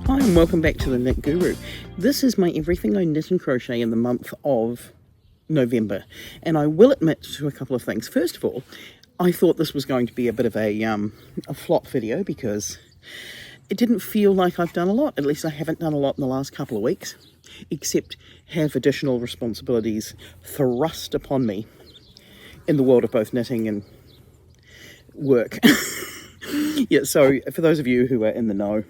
Hi and welcome back to the Knit Guru. This is my everything I knit and crochet in the month of November, and I will admit to a couple of things. First of all, I thought this was going to be a bit of a flop video because it didn't feel like I've done a lot. At least I haven't done a lot in the last couple of weeks, except have additional responsibilities thrust upon me in the world of both knitting and work. Yeah, so for those of you who are in the know,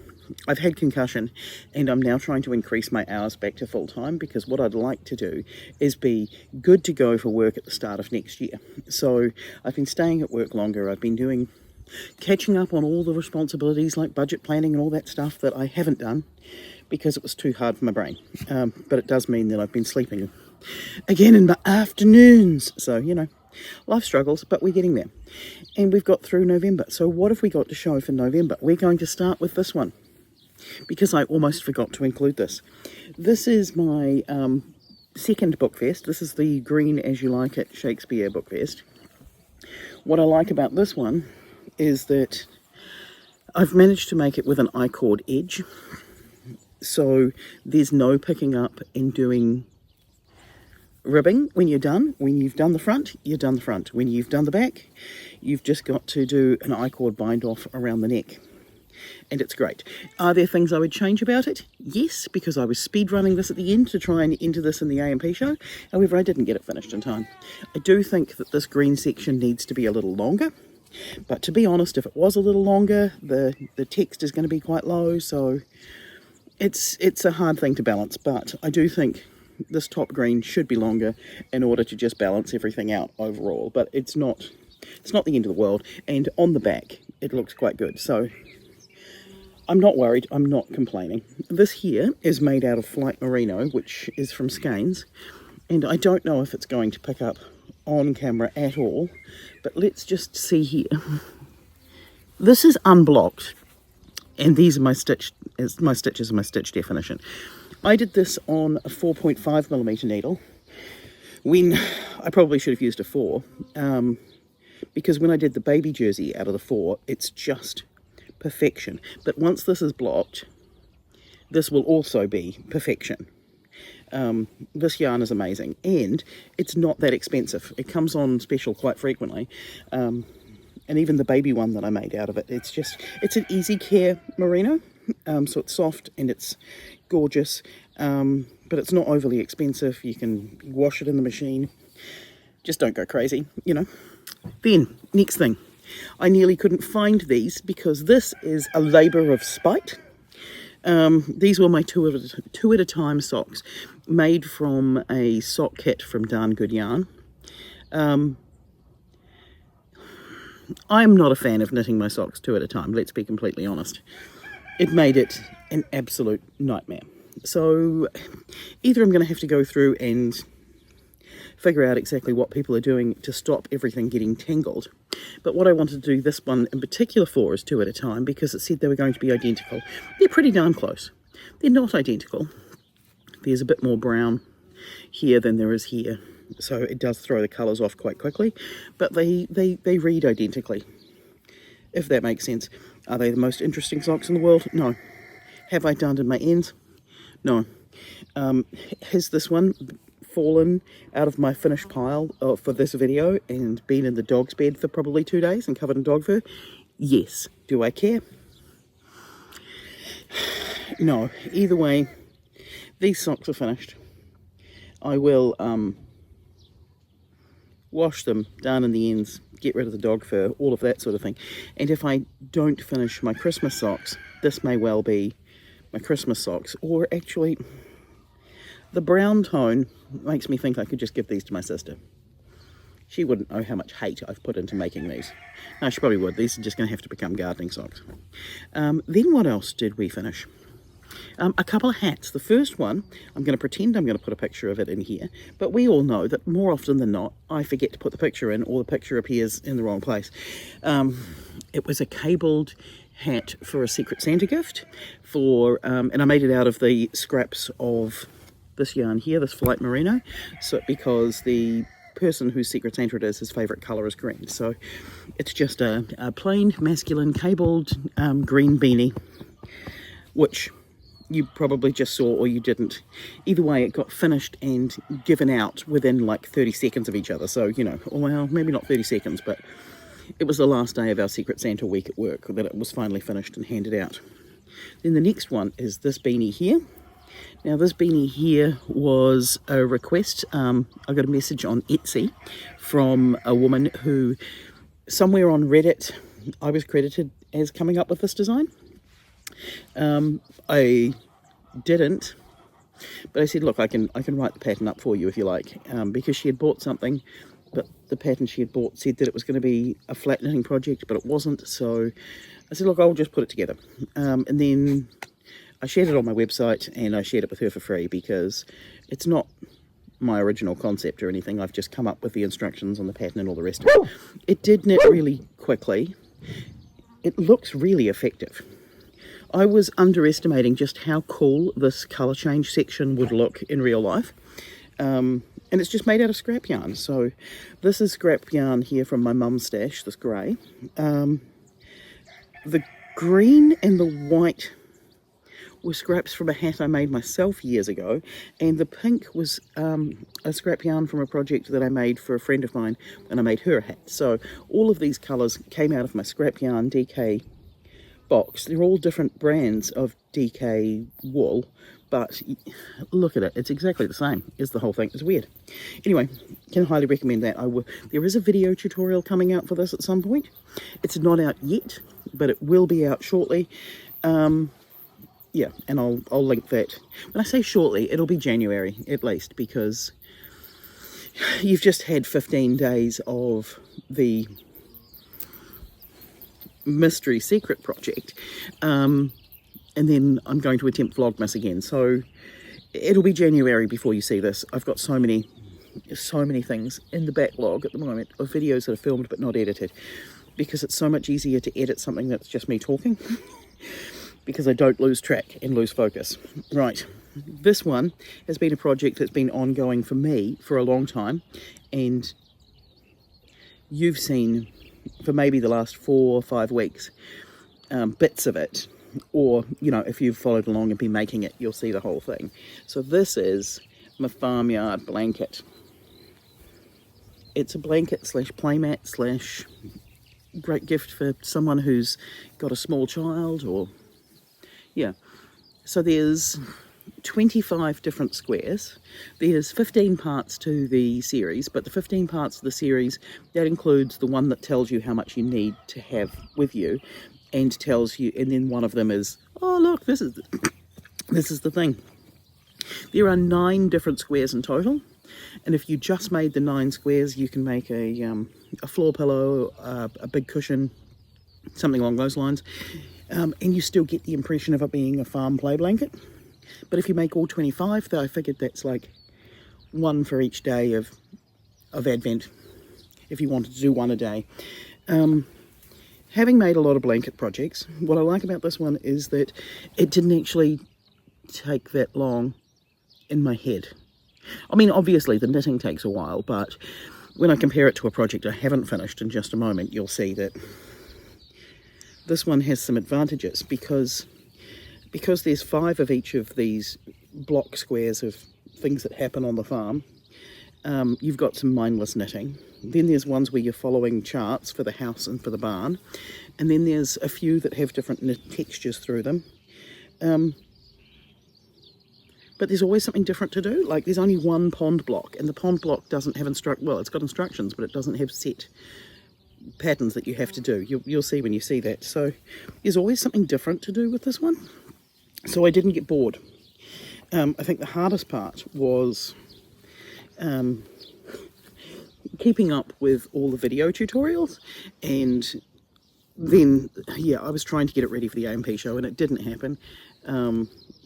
I've had concussion and I'm now trying to increase my hours back to full time, because what I'd like to do is be good to go for work at the start of next year. So I've been staying at work longer. I've been catching up on all the responsibilities like budget planning and all that stuff that I haven't done because it was too hard for my brain. But it does mean that I've been sleeping again in the afternoons. So, you know, life struggles, but we're getting there. And we've got through November. So what have we got to show for November? We're going to start with this one, because I almost forgot to include this. This is my second Bookfest. This is the Green As You Like It Shakespeare Bookfest. What I like about this one is that I've managed to make it with an I-cord edge. So there's no picking up and doing ribbing when you're done. When you've done the front, you're done the front. When you've done the back, you've just got to do an I-cord bind off around the neck. And it's great. Are there things I would change about it? Yes, because I was speed running this at the end to try and enter this in the AMP show. However, I didn't get it finished in time. I do think that this green section needs to be a little longer. But to be honest, if it was a little longer, the text is going to be quite low. So it's a hard thing to balance. But I do think this top green should be longer in order to just balance everything out overall. But it's not the end of the world. And on the back, it looks quite good. So I'm not worried, I'm not complaining. This here is made out of flight merino, which is from Skeins, and I don't know if it's going to pick up on camera at all, but let's just see here. This is unblocked, and these are my stitches and my stitch definition. I did this on a 4.5mm needle, when I probably should have used a 4, because when I did the baby jersey out of the 4, it's just perfection. But once this is blocked, this will also be perfection. This yarn is amazing, and it's not that expensive. It comes on special quite frequently, and even the baby one that I made out of it, it's an easy care merino, so it's soft and it's gorgeous, but it's not overly expensive. You can wash it in the machine. Just don't go crazy, you know. Then, next thing. I nearly couldn't find these because this is a labour of spite. These were my two at a time socks, made from a sock kit from Darn Good Yarn. I'm not a fan of knitting my socks 2 at a time, let's be completely honest. It made it an absolute nightmare. So either I'm going to have to go through and figure out exactly what people are doing to stop everything getting tangled. But what I wanted to do this one in particular for is 2 at a time, because it said they were going to be identical. They're pretty darn close. They're not identical. There's a bit more brown here than there is here, so it does throw the colours off quite quickly, but they read identically, if that makes sense. Are they the most interesting socks in the world? No. Have I darned my ends? No. Has this one fallen out of my finished pile for this video and been in the dog's bed for probably 2 days and covered in dog fur? Yes. Do I care? No. Either way, these socks are finished. I will wash them, darn in the ends, get rid of the dog fur, all of that sort of thing. And if I don't finish my Christmas socks, this may well be my Christmas socks. Or actually, the brown tone makes me think I could just give these to my sister. She wouldn't know how much hate I've put into making these. No, she probably would. These are just going to have to become gardening socks. Then what else did we finish? A couple of hats. The first one, I'm going to pretend I'm going to put a picture of it in here, but we all know that more often than not, I forget to put the picture in, or the picture appears in the wrong place. It was a cabled hat for a Secret Santa gift, and I made it out of the scraps of this yarn here, this flight merino, so because the person whose Secret Santa it is, his favourite colour is green. So it's just a plain masculine cabled green beanie, which you probably just saw or you didn't. Either way, it got finished and given out within like 30 seconds of each other. So, you know, well, maybe not 30 seconds, but it was the last day of our Secret Santa week at work that it was finally finished and handed out. Then the next one is this beanie here. Now this beanie here was a request. I got a message on Etsy from a woman who, somewhere on Reddit, I was credited as coming up with this design. I didn't, but I said, look, I can write the pattern up for you if you like, because she had bought something, but the pattern she had bought said that it was going to be a flat knitting project, but it wasn't. So I said, look, I'll just put it together. And then I shared it on my website, and I shared it with her for free because it's not my original concept or anything. I've just come up with the instructions on the pattern and all the rest of it. It did knit really quickly. It looks really effective. I was underestimating just how cool this colour change section would look in real life. And it's just made out of scrap yarn. So this is scrap yarn here from my mum's stash, this grey. The green and the white were scraps from a hat I made myself years ago, and the pink was a scrap yarn from a project that I made for a friend of mine when I made her a hat. So all of these colours came out of my scrap yarn DK box. They're all different brands of DK wool, but look at it, it's exactly the same as the whole thing. It's weird. Anyway, can highly recommend that. There is a video tutorial coming out for this at some point. It's not out yet, but it will be out shortly. Yeah, and I'll link that. When I say shortly, it'll be January at least, because you've just had 15 days of the mystery secret project, and then I'm going to attempt Vlogmas again, so it'll be January before you see this. I've got so many things in the backlog at the moment of videos that are filmed but not edited, because it's so much easier to edit something that's just me talking because I don't lose track and lose focus. Right, this one has been a project that's been ongoing for me for a long time, and you've seen for maybe the last 4 or 5 weeks bits of it, or you know, if you've followed along and been making it, you'll see the whole thing. So this is my farmyard blanket. It's a blanket slash playmat slash great gift for someone who's got a small child, or yeah. So there's 25 different squares. There's 15 parts to the series, but the 15 parts of the series, that includes the one that tells you how much you need to have with you, and tells you, and then one of them is, oh look, this is the thing. There are 9 different squares in total, and if you just made the 9 squares, you can make a floor pillow, a big cushion, something along those lines, and you still get the impression of it being a farm play blanket. But if you make all 25, though, I figured that's like one for each day of Advent, if you wanted to do one a day. Having made a lot of blanket projects, what I like about this one is that it didn't actually take that long in my head. I mean, obviously the knitting takes a while, but when I compare it to a project I haven't finished, in just a moment you'll see that this one has some advantages, because there's 5 of each of these block squares of things that happen on the farm. You've got some mindless knitting. Then there's ones where you're following charts for the house and for the barn, and then there's a few that have different knit textures through them. But there's always something different to do. Like, there's only one pond block, and the pond block doesn't have well, it's got instructions, but it doesn't have set patterns that you have to do. You'll see when you see that. So there's always something different to do with this one. So I didn't get bored. I think the hardest part was keeping up with all the video tutorials, and then, yeah, I was trying to get it ready for the AMP show, and it didn't happen.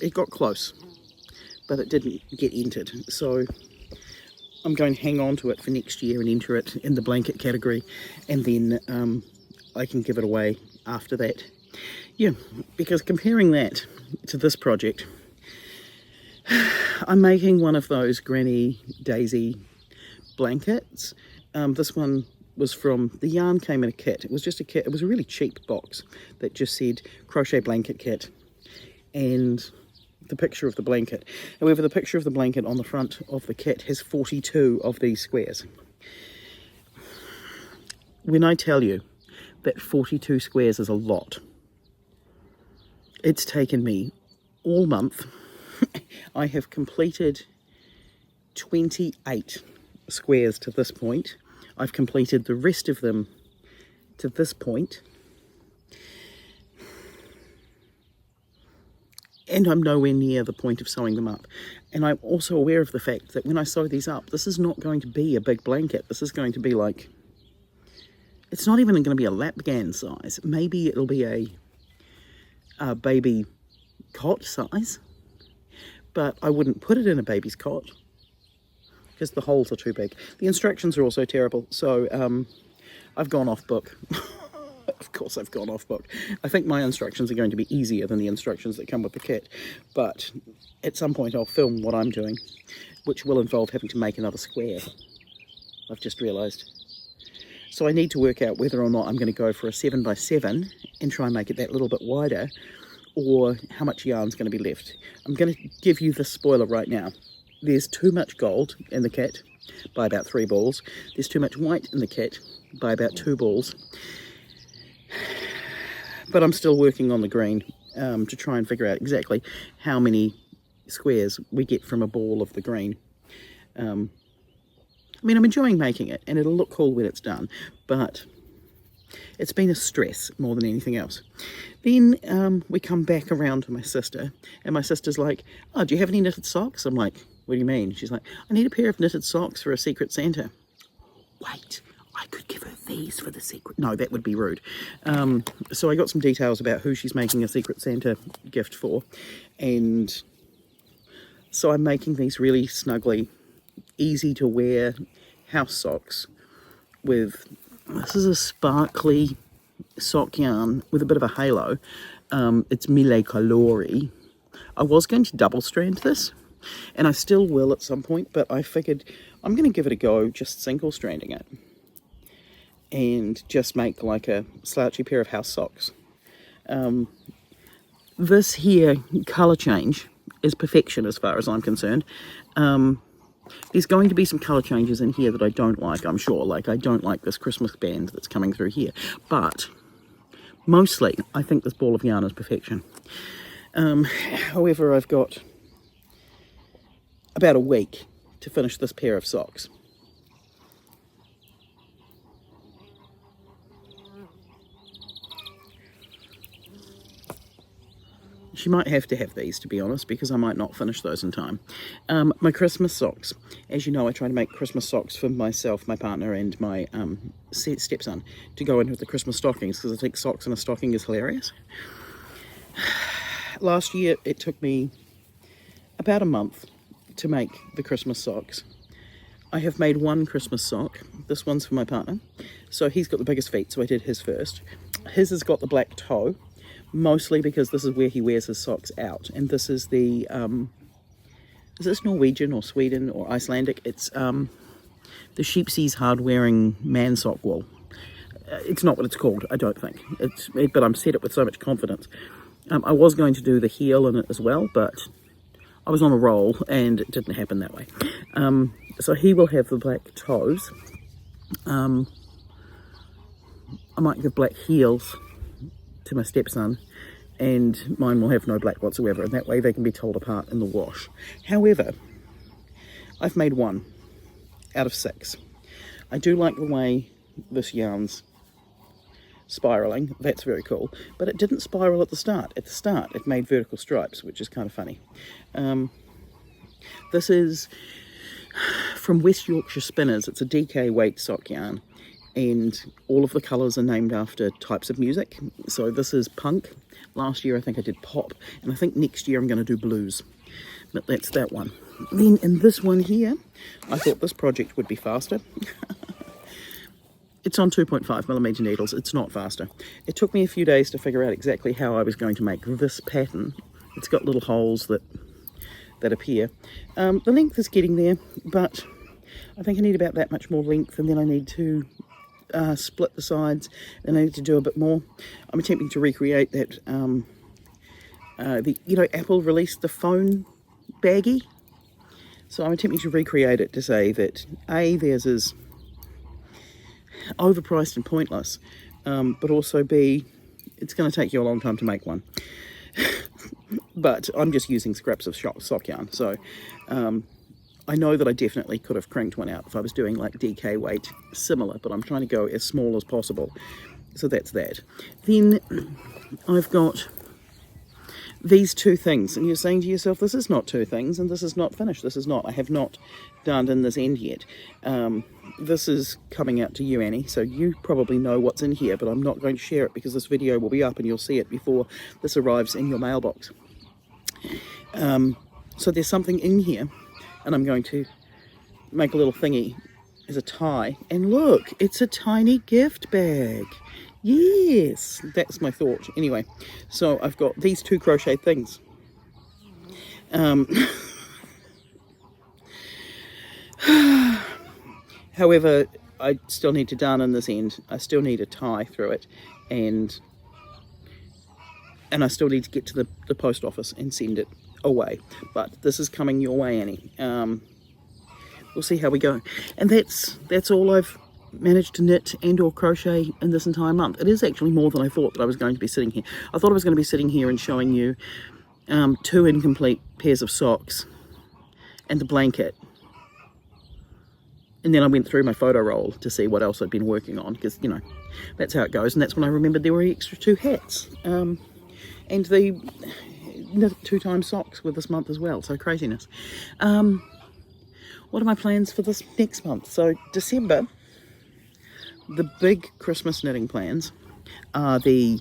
It got close, but it didn't get entered. So I'm going to hang on to it for next year and enter it in the blanket category, and then I can give it away after that. Yeah, because comparing that to this project, I'm making one of those Granny Daisy blankets. This one was from, the yarn came in a kit. It was just a kit. It was a really cheap box that just said crochet blanket kit, and the picture of the blanket. However, the picture of the blanket on the front of the kit has 42 of these squares. When I tell you that 42 squares is a lot, it's taken me all month. I have completed 28 squares to this point. I've completed the rest of them to this point. And I'm nowhere near the point of sewing them up. And I'm also aware of the fact that when I sew these up, this is not going to be a big blanket. This is going to be like, it's not even going to be a lapgan size. Maybe it'll be a baby cot size, but I wouldn't put it in a baby's cot because the holes are too big. The instructions are also terrible, so I've gone off book. Of course I've gone off book. I think my instructions are going to be easier than the instructions that come with the kit, but at some point I'll film what I'm doing, which will involve having to make another square, I've just realised. So I need to work out whether or not I'm going to go for a 7x7 and try and make it that little bit wider, or how much yarn's going to be left. I'm going to give you the spoiler right now. There's too much gold in the kit by about 3 balls. There's too much white in the kit by about 2 balls. But I'm still working on the green to try and figure out exactly how many squares we get from a ball of the green. I mean, I'm enjoying making it, and it'll look cool when it's done, but it's been a stress more than anything else. Then we come back around to my sister, and my sister's like, oh, do you have any knitted socks? I'm like, what do you mean? She's like, I need a pair of knitted socks for a Secret Santa. Wait, I could give her these for the secret. No, that would be rude. So I got some details about who she's making a Secret Santa gift for, and so I'm making these really snuggly, easy to wear house socks with, this is a sparkly sock yarn with a bit of a halo. It's Mille Colori. I was going to double strand this, and I still will at some point, but I figured I'm going to give it a go just single stranding it and just make like a slouchy pair of house socks. This here colour change is perfection as far as I'm concerned. There's going to be some colour changes in here that I don't like, I'm sure. Like, I don't like this Christmas band that's coming through here. But mostly, I think this ball of yarn is perfection. However, I've got about a week to finish this pair of socks. She might have to have these, to be honest, because I might not finish those in time. My Christmas socks. As you know, I try to make Christmas socks for myself, my partner, and my stepson to go in with the Christmas stockings, because I think socks in a stocking is hilarious. Last year, it took me about a month to make the Christmas socks. I have made one Christmas sock. This one's for my partner. So he's got the biggest feet, so I did his first. His has got the black toe, mostly because this is where he wears his socks out. And this is the, is this Norwegian or Sweden or Icelandic? It's the Sheepsies hard-wearing man sock wool. It's not what it's called, I don't think. But I'm said it with so much confidence. I was going to do the heel in it as well, but I was on a roll and it didn't happen that way. So he will have the black toes. I might give black heels to my stepson, and mine will have no black whatsoever, and that way they can be told apart in the wash. However, I've made one out of 6. I do like the way this yarn's spiraling. That's very cool, but it didn't spiral at the start. At the start it made vertical stripes, which is kind of funny. This is from West Yorkshire Spinners. It's a DK weight sock yarn, and all of the colours are named after types of music. So this is punk. Last year I think I did pop, and I think next year I'm going to do blues. But that's that one. Then in this one here, I thought this project would be faster. It's on 2.5mm needles. It's not faster. It took me a few days to figure out exactly how I was going to make this pattern. It's got little holes that appear. The length is getting there, but I think I need about that much more length, and then I need to split the sides, and I need to do a bit more. I'm attempting to recreate that Apple released the phone baggie. So I'm attempting to recreate it to say that A, theirs is overpriced and pointless, but also B, it's going to take you a long time to make one. But I'm just using scraps of sock yarn, so I know that I definitely could have cranked one out if I was doing like DK weight similar, but I'm trying to go as small as possible. So that's that. Then I've got these two things, and you're saying to yourself, this is not two things, and this is not finished. I have not done in this end yet. This is coming out to you, Annie, so you probably know what's in here, but I'm not going to share it because this video will be up and you'll see it before this arrives in your mailbox. So there's something in here, and I'm going to make a little thingy as a tie, and look, it's a tiny gift bag. Yes, that's my thought. Anyway, so I've got these two crochet things. However, I still need to darn in this end. I still need a tie through it, and I still need to get to the post office and send it away. But this is coming your way, Annie. We'll see how we go. And that's all I've managed to knit and or crochet in this entire month. It is actually more than I thought that I was going to be sitting here. I thought I was going to be sitting here and showing you two incomplete pairs of socks and the blanket. And then I went through my photo roll to see what else I'd been working on, because, you know, that's how it goes. And that's when I remembered there were extra two hats. And the knit 2 times socks with this month as well. So craziness. What are my plans for this next month? So December, the big Christmas knitting plans are the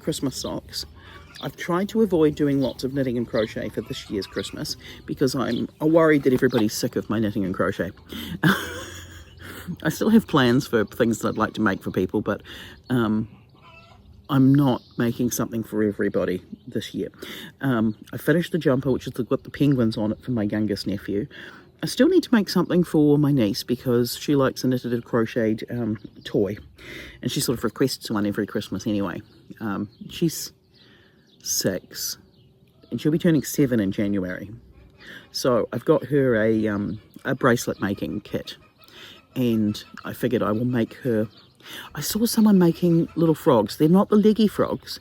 Christmas socks. I've tried to avoid doing lots of knitting and crochet for this year's Christmas because I'm worried that everybody's sick of my knitting and crochet. I still have plans for things that I'd like to make for people, but I'm not making something for everybody this year. I finished the jumper, which has got the penguins on it for my youngest nephew. I still need to make something for my niece because she likes a knitted and crocheted toy, and she sort of requests one every Christmas anyway. She's 6 and she'll be turning 7 in January, so I've got her a bracelet making kit, and I figured I will make her. I saw someone making little frogs. They're not the leggy frogs.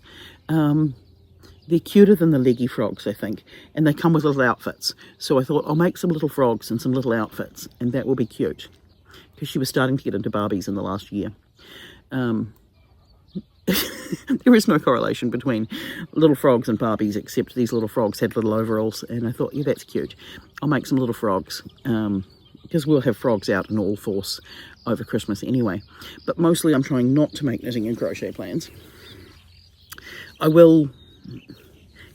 They're cuter than the leggy frogs, I think, and they come with little outfits. So I thought I'll make some little frogs and some little outfits, and that will be cute, because she was starting to get into Barbies in the last year. There is no correlation between little frogs and Barbies, except these little frogs had little overalls, and I thought, yeah, that's cute. I'll make some little frogs, because we'll have frogs out in all force over Christmas anyway. But mostly I'm trying not to make knitting and crochet plans. I will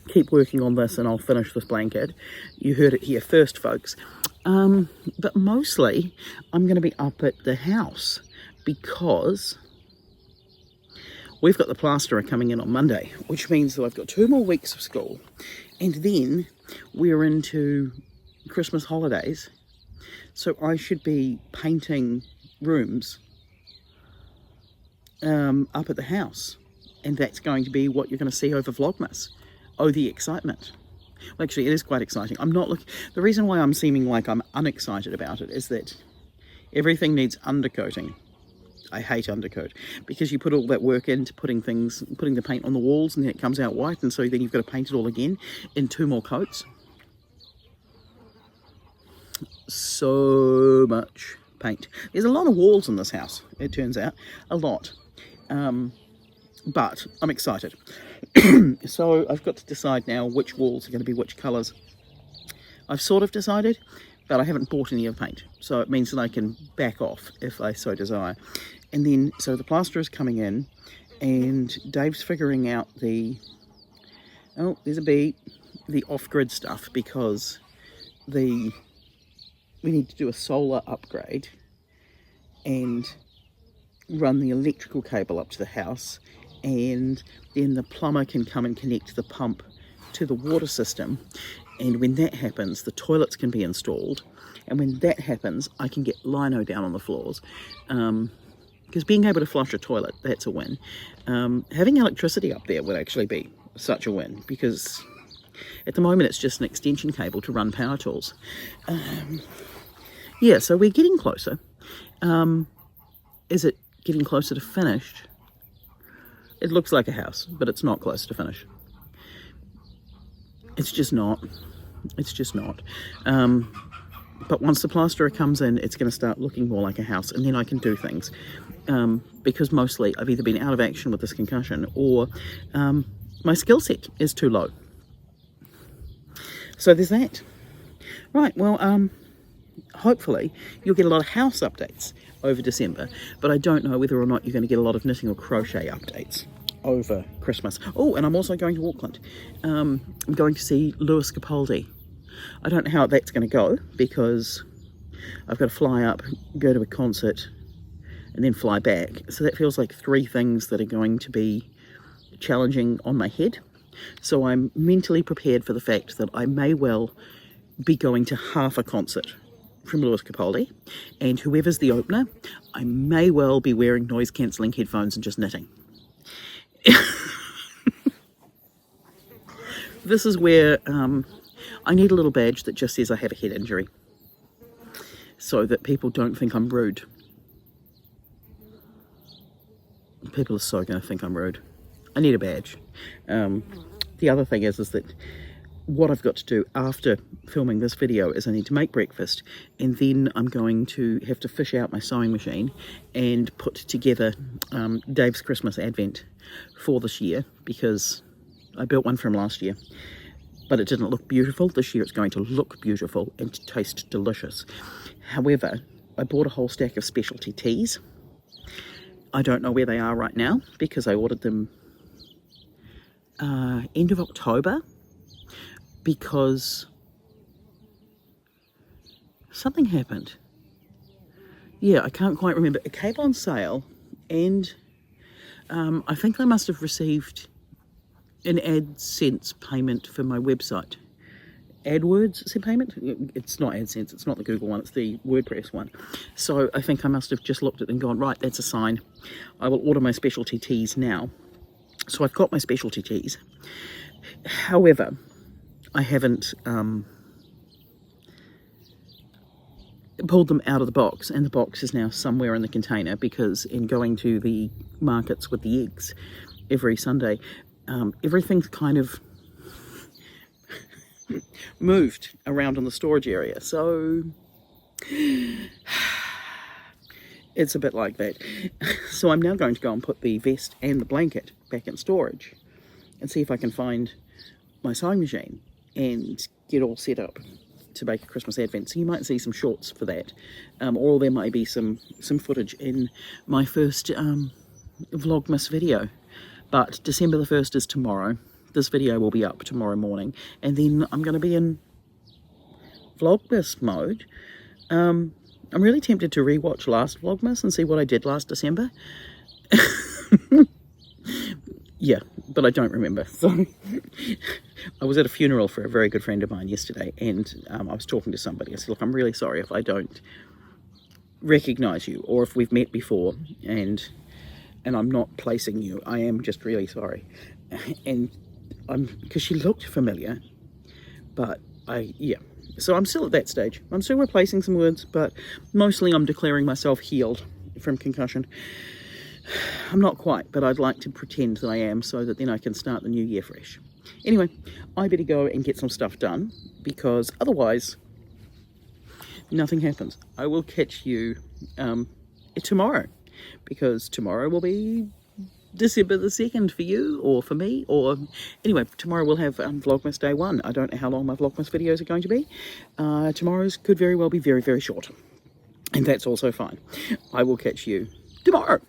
keep working on this, and I'll finish this blanket. You heard it here first, folks. But mostly I'm going to be up at the house because we've got the plasterer coming in on Monday, which means that I've got 2 more weeks of school, and then we're into Christmas holidays. So I should be painting rooms up at the house, and that's going to be what you're going to see over Vlogmas. Oh, the excitement. Well, actually, it is quite exciting. I'm not the reason why I'm seeming like I'm unexcited about it is that everything needs undercoating. I hate undercoat, because you put all that work into putting the paint on the walls, and then it comes out white, and so then you've got to paint it all again in 2 more coats. So much paint. There's a lot of walls in this house, it turns out. A lot. But I'm excited. So I've got to decide now which walls are going to be which colours. I've sort of decided, but I haven't bought any of the paint, so it means that I can back off if I so desire. And then, so the plaster is coming in, and Dave's figuring out the, oh, there's a bee, the off-grid stuff, because we need to do a solar upgrade and run the electrical cable up to the house, and then the plumber can come and connect the pump to the water system, and when that happens the toilets can be installed, and when that happens I can get lino down on the floors, because being able to flush a toilet, that's a win. Having electricity up there would actually be such a win, because at the moment it's just an extension cable to run power tools. Yeah, so we're getting closer. Is it getting closer to finished? It looks like a house, but it's not close to finish. It's just not. It's just not. But once the plasterer comes in, it's going to start looking more like a house, and then I can do things. Because mostly I've either been out of action with this concussion, or my skill set is too low. So there's that. Right, well, hopefully you'll get a lot of house updates over December, but I don't know whether or not you're going to get a lot of knitting or crochet updates over Christmas. Oh, and I'm also going to Auckland. I'm going to see Lewis Capaldi. I don't know how that's going to go, because I've got to fly up, go to a concert, and then fly back. So that feels like 3 things that are going to be challenging on my head. So I'm mentally prepared for the fact that I may well be going to half a concert from Lewis Capaldi, and whoever's the opener, I may well be wearing noise-cancelling headphones and just knitting. This is where I need a little badge that just says I have a head injury, so that people don't think I'm rude. People are so going to think I'm rude. I need a badge. The other thing is that what I've got to do after filming this video is I need to make breakfast, and then I'm going to have to fish out my sewing machine and put together Dave's Christmas Advent for this year, because I built one from last year, but it didn't look beautiful. This year it's going to look beautiful and taste delicious. However, I bought a whole stack of specialty teas. I don't know where they are right now, because I ordered them end of October, because something happened. Yeah, I can't quite remember. It came on sale, and I think I must have received an AdSense payment for my website. AdWords payment? It's not AdSense, it's not the Google one, it's the WordPress one. So I think I must have just looked at it and gone, right, that's a sign. I will order my specialty teas now. So I've got my specialty teas. However, I haven't pulled them out of the box, and the box is now somewhere in the container, because in going to the markets with the eggs every Sunday, everything's kind of moved around in the storage area. So it's a bit like that. So I'm now going to go and put the vest and the blanket back in storage and see if I can find my sewing machine and get all set up to make a Christmas Advent. So you might see some shorts for that, or there might be some footage in my first Vlogmas video. But December the 1st is tomorrow. This video will be up tomorrow morning, and then I'm going to be in Vlogmas mode. I'm really tempted to rewatch last Vlogmas and see what I did last December. Yeah, but I don't remember. So I was at a funeral for a very good friend of mine yesterday, and I was talking to somebody. I said, look, I'm really sorry if I don't recognize you, or if we've met before and I'm not placing you. I am just really sorry. And because she looked familiar, but yeah. So I'm still at that stage. I'm still replacing some words, but mostly I'm declaring myself healed from concussion. I'm not quite, but I'd like to pretend that I am, so that then I can start the new year fresh. Anyway, I better go and get some stuff done, because otherwise nothing happens. I will catch you tomorrow, because tomorrow will be December the 2nd for you, or for me, or anyway, tomorrow we'll have Vlogmas Day 1. I don't know how long my Vlogmas videos are going to be. Tomorrow's could very well be very, very short, and that's also fine. I will catch you tomorrow.